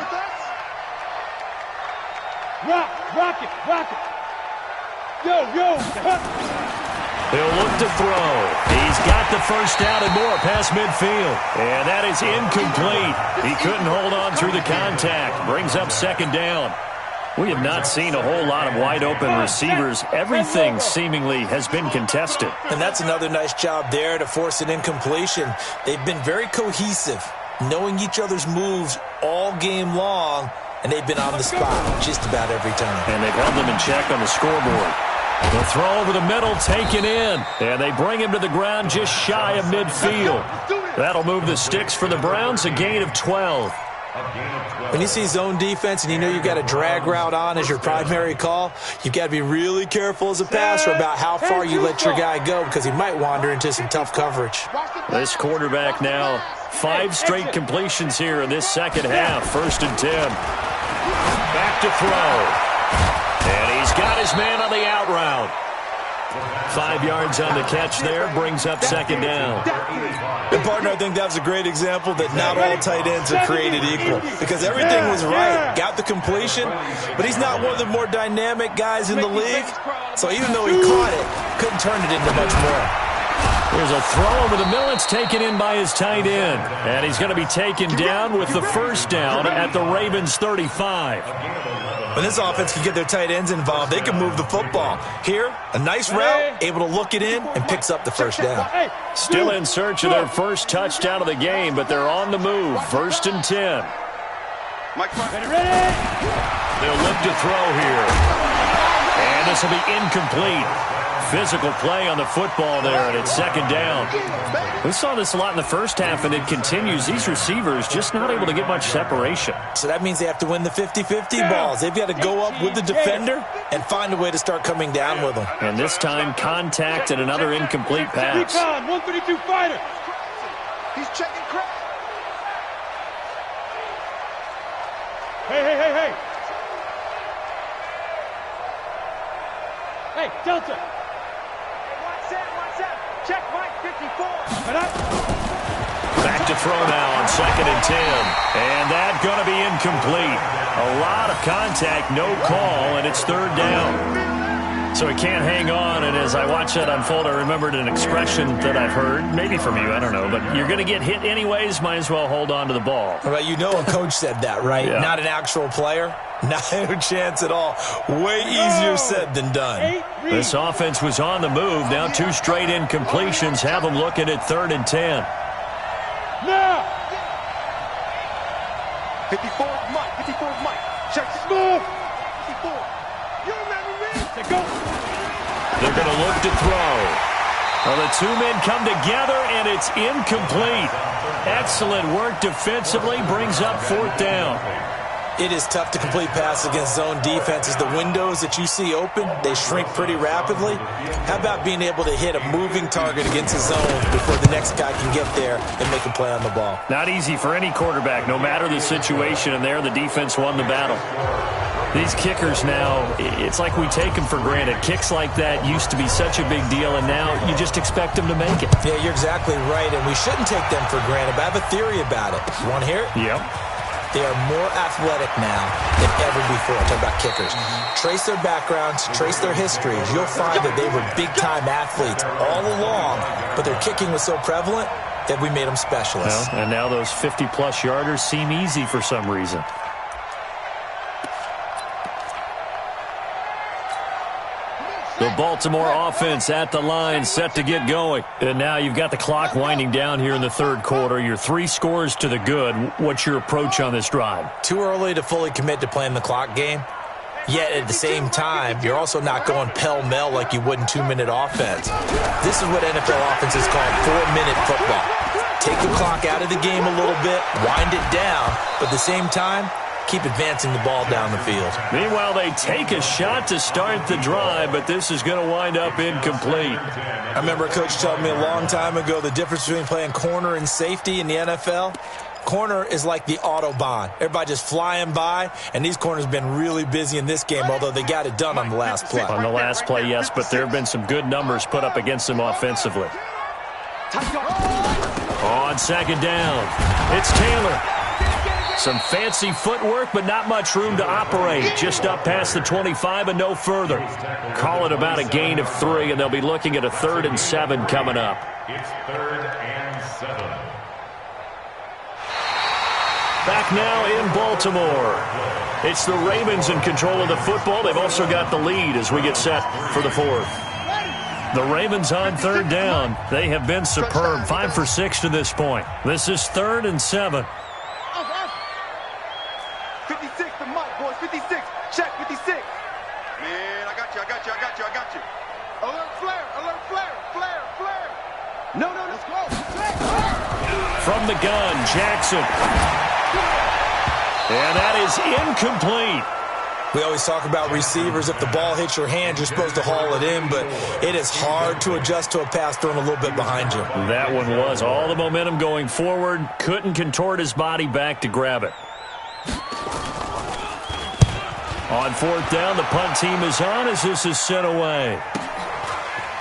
Speaker 7: Rock it. Yo.
Speaker 3: He'll look to throw. He's got the first down and more past midfield. And that is incomplete. He couldn't hold on through the contact. Brings up 2nd down. We have not seen a whole lot of wide-open receivers. Everything seemingly has been contested.
Speaker 5: And that's another nice job there to force an incompletion. They've been very cohesive, knowing each other's moves all game long, and they've been on the spot just about every time.
Speaker 3: And they've held them in check on the scoreboard. The throw over the middle taken in, and they bring him to the ground just shy of midfield. That'll move the sticks for the Browns, a gain of 12.
Speaker 5: When you see zone defense and you know you've got a drag route on as your primary call, you've got to be really careful as a passer about how far you let your guy go because he might wander into some tough coverage.
Speaker 3: This quarterback now, 5 straight completions here in this second half. 1st and 10. Back to throw. And he's got his man on the out route. 5 yards on the catch there, brings up 2nd down.
Speaker 5: And, partner, I think that was a great example that not all tight ends are created equal because everything was right. Got the completion, but he's not one of the more dynamic guys in the league. So even though he caught it, couldn't turn it into much more.
Speaker 3: There's a throw over the middle. It's taken in by his tight end. And he's going to be taken down with the first down at the Ravens' 35.
Speaker 5: When this offense can get their tight ends involved, they can move the football. Here, a nice route, able to look it in, and picks up the first down.
Speaker 3: Still in search of their first touchdown of the game, but they're on the move. 1st and 10. They'll look to throw here. And this will be incomplete. Physical play on the football there, and it's 2nd down. We saw this a lot in the first half, and it continues. These receivers just not able to get much separation.
Speaker 5: So that means they have to win the 50-50 balls. They've got to go up with the defender and find a way to start coming down with them.
Speaker 3: And this time, contact and another incomplete pass.
Speaker 7: 132 fighter.
Speaker 6: He's checking crack.
Speaker 7: Hey. Hey, Delta. Check Mike 54.
Speaker 3: Back to throw now on 2nd and 10. And that's going to be incomplete. A lot of contact, no call, and it's 3rd down. So he can't hang on, and as I watch that unfold, I remembered an expression that I've heard, maybe from you, I don't know, but you're going to get hit anyways, might as well hold on to the ball.
Speaker 5: Well, you know a coach said that, right?
Speaker 3: Yeah.
Speaker 5: Not an actual player. Not a chance at all. Way easier said than done.
Speaker 3: This offense was on the move. Now 2 straight incompletions have them looking at 3rd and 10.
Speaker 7: Now.
Speaker 6: 54 Mike. Check this
Speaker 7: Move.
Speaker 6: 54. You remember me?
Speaker 7: Go.
Speaker 3: They're going to look to throw. Well, the 2 men come together, and it's incomplete. Excellent work defensively. Brings up 4th down.
Speaker 5: It is tough to complete passes against zone defenses. The windows that you see open, they shrink pretty rapidly. How about being able to hit a moving target against a zone before the next guy can get there and make a play on the ball?
Speaker 3: Not easy for any quarterback, no matter the situation, and there the defense won the battle. These kickers now, it's like we take them for granted. Kicks like that used to be such a big deal, and now you just expect them to make it.
Speaker 5: Yeah, you're exactly right, and we shouldn't take them for granted, but I have a theory about it. You want to hear it?
Speaker 3: Yep.
Speaker 5: They are more athletic now than ever before. Talk about kickers. Trace their backgrounds, trace their histories. You'll find that they were big-time athletes all along, but their kicking was so prevalent that we made them specialists.
Speaker 3: Well, and now those 50-plus yarders seem easy for some reason. The Baltimore offense at the line, set to get going. And now you've got the clock winding down here in the third quarter. You're 3 scores to the good. What's your approach on this drive?
Speaker 5: Too early to fully commit to playing the clock game. Yet at the same time, you're also not going pell-mell like you would in 2-minute offense. This is what NFL offenses call 4-minute football. Take the clock out of the game a little bit, wind it down, but at the same time, keep advancing the ball down the field.
Speaker 3: Meanwhile, they take a shot to start the drive, but this is going to wind up incomplete.
Speaker 5: I remember a coach told me a long time ago the difference between playing corner and safety in the NFL. Corner is like the Autobahn. Everybody just flying by, and these corners have been really busy in this game, although they got it done on the last play.
Speaker 3: On the last play, yes, but there have been some good numbers put up against them offensively. On second down, it's Taylor. Some fancy footwork, but not much room to operate. Just up past the 25 and no further. Call it about a gain of 3, and they'll be looking at a 3rd and 7 coming up.
Speaker 4: It's 3rd and 7.
Speaker 3: Back now in Baltimore. It's the Ravens in control of the football. They've also got the lead as we get set for the 4th. The Ravens on 3rd down. They have been superb. 5 for 6 to this point. This is 3rd and 7.
Speaker 6: 56 to Mike, boys. 56. Check 56. Man, I got you. Alert flare. No, let's go.
Speaker 3: From the gun, Jackson. And that is incomplete.
Speaker 5: We always talk about receivers. If the ball hits your hand, you're supposed to haul it in, but it is hard to adjust to a pass thrown a little bit behind you.
Speaker 3: That one was all the momentum going forward. Couldn't contort his body back to grab it. On 4th down, the punt team is on as this is sent away.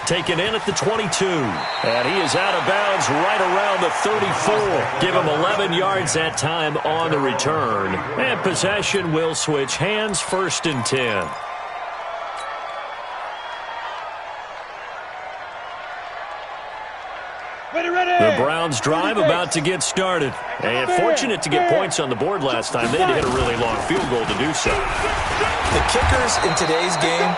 Speaker 3: Taken in at the 22. And he is out of bounds right around the 34. Give him 11 yards that time on the return. And possession will switch hands, 1st and 10. The Browns drive about to get started. And fortunate to get points on the board last time. They had to hit a really long field goal to do so.
Speaker 5: The kickers in today's game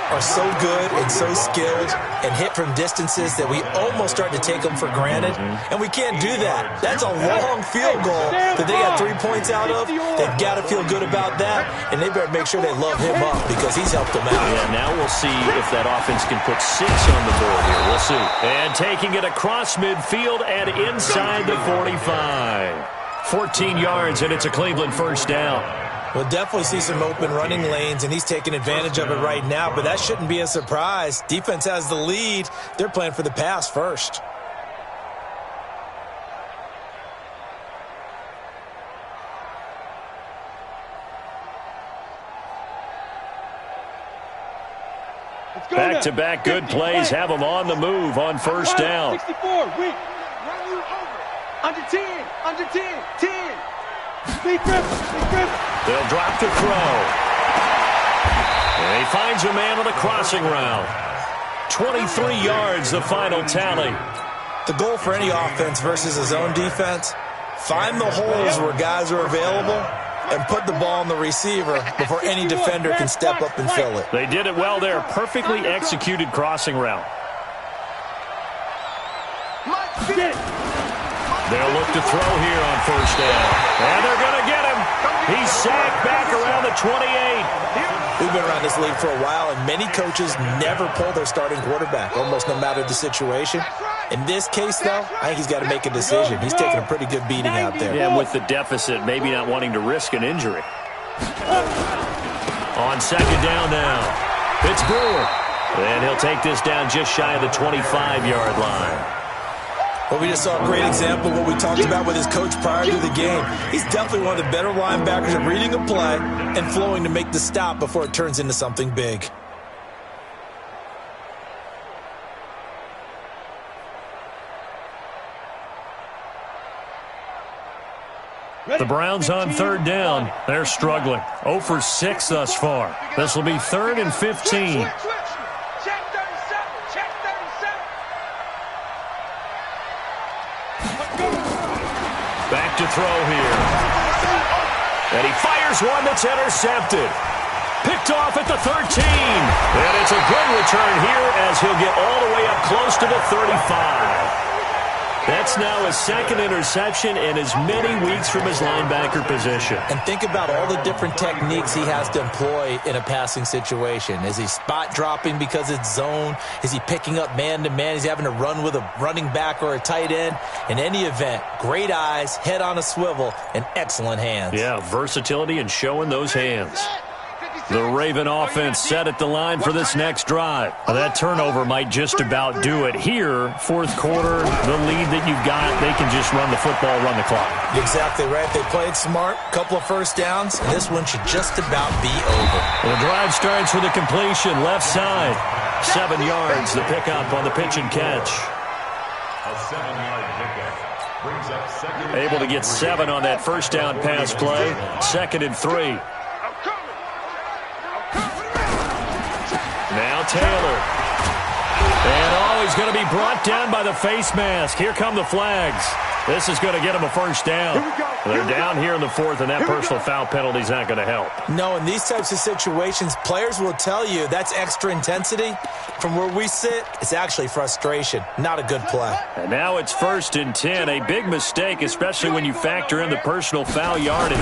Speaker 5: are so good and so skilled and hit from distances that we almost start to take them for granted. And we can't do that. That's a long field goal that they got 3 points out of. They've got to feel good about that, and they better make sure they love him up because he's helped them out.
Speaker 3: Yeah, now we'll see if that offense can put 6 on the board here. We'll see. And taking it across midfield and inside the 45. 14 yards, and it's a Cleveland 1st down.
Speaker 5: We'll definitely see some open running lanes, and he's taking advantage of it right now, but that shouldn't be a surprise. Defense has the lead. They're playing for the pass first.
Speaker 3: Back-to-back good plays have them on the move on 1st down.
Speaker 7: 64, weak.
Speaker 6: Under 10, 10.
Speaker 7: Big grip.
Speaker 3: They'll drop to throw. And he finds a man on the crossing route. 23 yards, the final tally.
Speaker 5: The goal for any offense versus a zone defense, find the holes where guys are available and put the ball on the receiver before any defender can step up and fill it.
Speaker 3: They did it well there. Perfectly executed crossing route. They'll look to throw here on 1st down. And they're going to get him. He's sacked back around the 28.
Speaker 5: We've been around this league for a while, and many coaches never pull their starting quarterback, almost no matter the situation. In this case, though, I think he's got to make a decision. He's taking a pretty good beating out there.
Speaker 3: Yeah, with the deficit, maybe not wanting to risk an injury. On second down now, it's Brewer. And he'll take this down just shy of the 25-yard line.
Speaker 5: Well, we just saw a great example of what we talked about with his coach prior to the game. He's definitely one of the better linebackers at reading a play and flowing to make the stop before it turns into something big.
Speaker 3: The Browns on third down. They're struggling. 0 for 6 thus far. This will be 3rd and 15.
Speaker 7: Check 37. Check 37.
Speaker 3: Back to throw here. And he fires one that's intercepted. Picked off at the 13. And it's a good return here as he'll get all the way up close to the 35. That's now his second interception in as many weeks from his linebacker position.
Speaker 5: And think about all the different techniques he has to employ in a passing situation. Is he spot dropping because it's zone? Is he picking up man-to-man? Is he having to run with a running back or a tight end? In any event, great eyes, head on a swivel, and excellent hands.
Speaker 3: Yeah, versatility and showing those hands. The Raven offense set at the line for this next drive. That turnover might just about do it here. Fourth quarter, the lead that you've got, they can just run the football, run the clock.
Speaker 5: Exactly right. They played smart, couple of first downs, and this one should just about be over.
Speaker 3: The drive starts with a completion, left side. 7 yards, the pickup on the pitch and catch.
Speaker 4: A 7-yard pickup brings up second.
Speaker 3: Able to get 7 on that first down pass play. 2nd and 3. Now Taylor. And he's going to be brought down by the face mask. Here come the flags. This is going to get him a first down. They're down here in the 4th, and that personal foul penalty is not going to help.
Speaker 5: No, in these types of situations, players will tell you that's extra intensity. From where we sit, it's actually frustration. Not a good play.
Speaker 3: And now it's 1st and 10. A big mistake, especially when you factor in the personal foul yardage.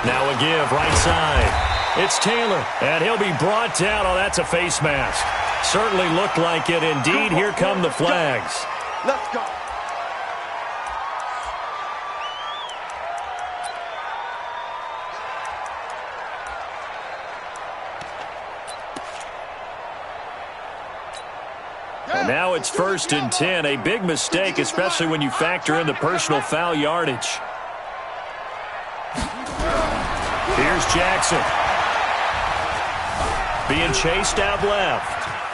Speaker 3: Now a give, right side. It's Taylor, and he'll be brought down. Oh, that's a face mask. Certainly looked like it. Indeed, here come the flags.
Speaker 6: Let's go.
Speaker 3: And now it's 1st and 10. A big mistake, especially when you factor in the personal foul yardage. Here's Jackson. Being chased out left.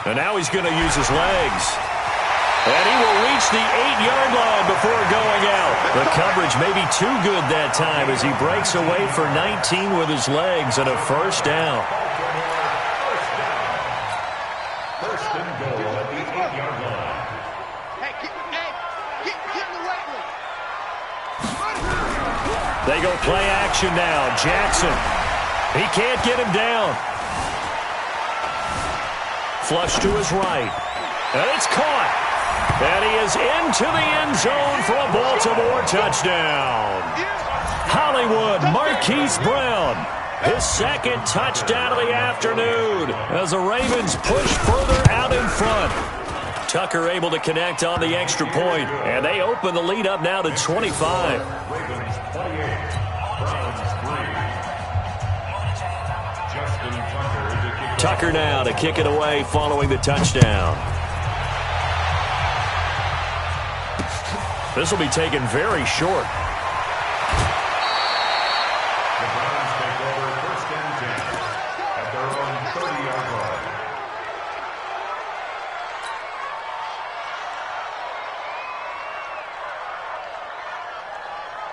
Speaker 3: And now he's going to use his legs. And he will reach the 8-yard line before going out. The coverage may be too good that time as he breaks away for 19 with his legs and a first down.
Speaker 4: First and goal at the 8-yard line.
Speaker 6: Hey, get in the weight room.
Speaker 3: They go play action now. Jackson. He can't get him down. Flush to his right. And it's caught. And he is into the end zone for a Baltimore touchdown. Hollywood Marquise Brown. His 2nd touchdown of the afternoon as the Ravens push further out in front. Tucker able to connect on the extra point, and they open the lead up now to 25.
Speaker 4: Ravens 28, Browns 3.
Speaker 3: Tucker now to kick it away following the touchdown. This will be taken very short.
Speaker 4: The Browns take over 1st and 10 at their own 30-yard line.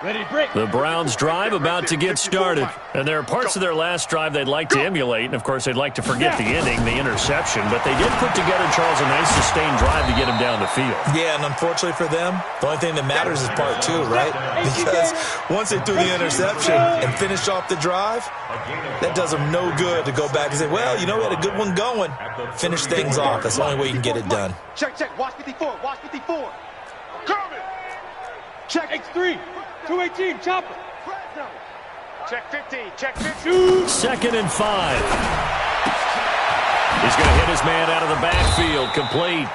Speaker 7: Ready to break.
Speaker 3: The Browns drive about to get started. And there are parts of their last drive they'd like to emulate. And, of course, they'd like to forget the ending, the interception. But they did put together, Charles, a nice sustained drive to get him down the field.
Speaker 5: Yeah, and unfortunately for them, the only thing that matters is part 2, right? Because once they threw the interception and finished off the drive, that does them no good to go back and say, well, you know, we had a good one going. Finish things off. That's the only way you can get it done.
Speaker 6: Check. Watch 54. Watch 54. Coming. Check.
Speaker 7: X3. 218. Chopper.
Speaker 6: Check 15. Check 15.
Speaker 3: 2nd and 5. He's going to hit his man out of the backfield, complete.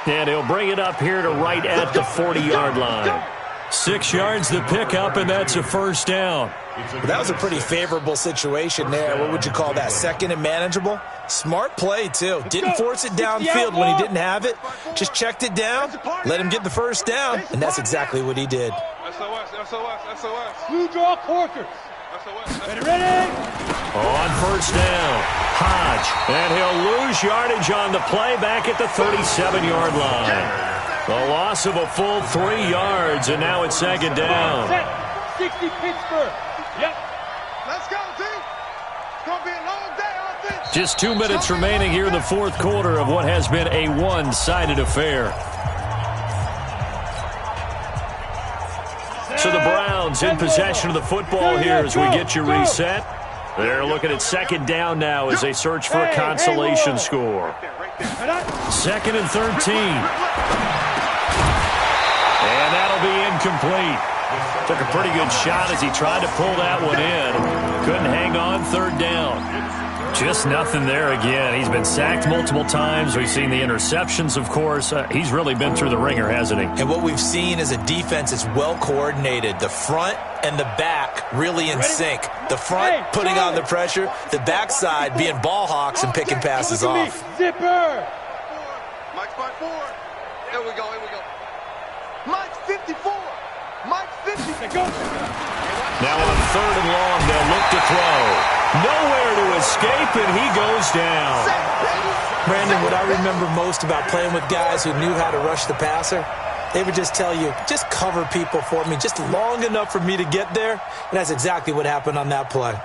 Speaker 3: And he'll bring it up here to right at the 40-yard line. 6 yards the pickup, and that's a first down.
Speaker 5: Well, that was a pretty favorable situation there. What would you call that? Second and manageable? Smart play, too. Didn't force it downfield when he didn't have it. Just checked it down, let him get the first down, and that's exactly what he did.
Speaker 7: SOS. Blue draw quarters. Ready?
Speaker 3: On first down, Hodge, and he'll lose yardage on the play back at the 37-yard line. The loss of a full 3 yards, and now it's second down.
Speaker 7: 60 Pittsburgh. Yep.
Speaker 6: Let's go, team. It's going to be a long day on this.
Speaker 3: Just 2 minutes remaining here in the fourth quarter of what has been a one-sided affair. So the Browns in possession of the football here as we get you reset. They're looking at second down now as they search for a consolation score. Second and 13. And that'll be incomplete. Took a pretty good shot as he tried to pull that one in. Couldn't hang on third down. Just nothing there again. He's been sacked multiple times. We've seen the interceptions, of course. He's really been through the ringer, hasn't he?
Speaker 5: And what we've seen is a defense is well coordinated. The front and the back really in sync. The front putting on the pressure. The backside being ball hawks and picking passes off.
Speaker 7: Zipper.
Speaker 6: Mike's by 4. Here we go. Mike's 54. Mike's 50.
Speaker 3: Now on third and long, they'll look to throw. Nowhere to escape, and he goes down.
Speaker 5: Brandon, what I remember most about playing with guys who knew how to rush the passer, they would just tell you, just cover people for me, just long enough for me to get there. And that's exactly what happened on that play.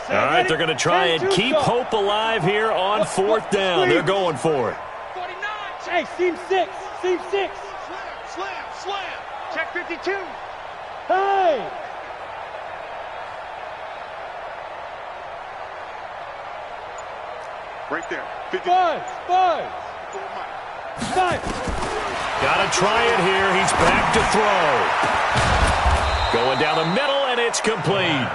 Speaker 3: All right, they're going to try and keep hope alive here on fourth down. They're going for it.
Speaker 7: 49. Hey, seam 6.
Speaker 6: Slam. Check 52.
Speaker 7: Hey.
Speaker 6: Right there. 50.
Speaker 7: Five.
Speaker 3: Got to try it here. He's back to throw. Going down the middle, and it's complete.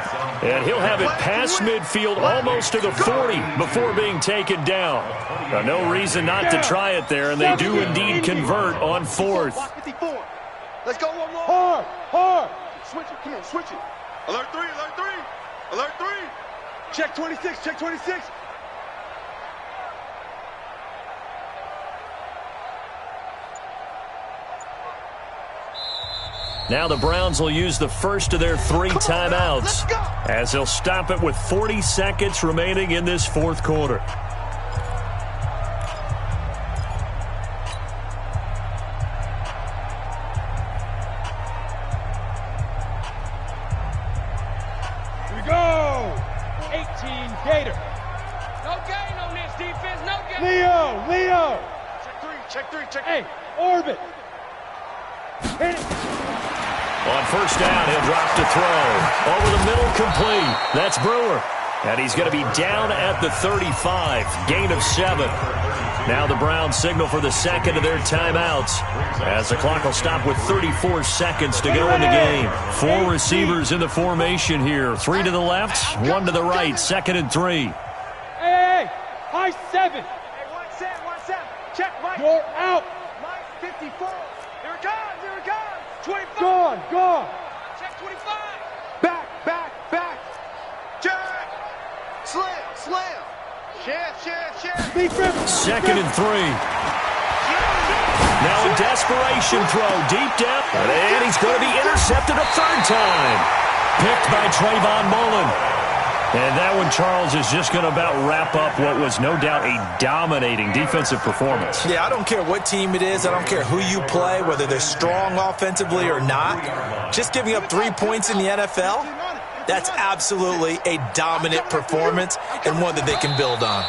Speaker 3: And he'll have it past midfield almost to the 40 before being taken down. Now, no reason not to try it there, and they do indeed convert on fourth.
Speaker 6: Let's go one more.
Speaker 7: Hard.
Speaker 6: Switch it. Come on, switch it. Alert 3. Check 26.
Speaker 3: Now the Browns will use the first of their 3 timeouts as they'll stop it with 40 seconds remaining in this fourth quarter.
Speaker 7: Here we go. 18 Gator.
Speaker 8: No gain on this defense. No gain.
Speaker 7: Leo.
Speaker 6: Check 3.
Speaker 7: Hey, orbit. Hit it.
Speaker 3: On first down, he'll drop to throw. Over the middle, complete. That's Brewer. And he's going to be down at the 35. Gain of 7. Now the Browns signal for the second of their timeouts as the clock will stop with 34 seconds to go in the game. 4 receivers in the formation here. 3 to the left, 1 to the right. Second and 3.
Speaker 7: Hey. High 7.
Speaker 6: Hey, 1-7. Check Mike.
Speaker 7: You're out.
Speaker 6: Mike 54. Here it comes. 25.
Speaker 7: Gone.
Speaker 6: Check 25. Back. Check. Slam. Share.
Speaker 3: Second and 3. Now a desperation throw deep down. And he's going to be intercepted a third time. Picked by Trayvon Mullen. And that one, Charles, is just going to about wrap up what was no doubt a dominating defensive performance.
Speaker 5: Yeah, I don't care what team it is. I don't care who you play, whether they're strong offensively or not. Just giving up 3 points in the NFL, that's absolutely a dominant performance and one that they can build on.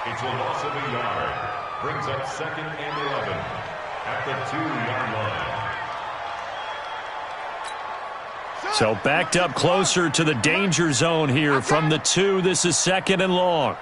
Speaker 4: It's a loss of a yard. Brings up second and 11 at the 2-yard line.
Speaker 3: So backed up closer to the danger zone here from the 2. This is second and long.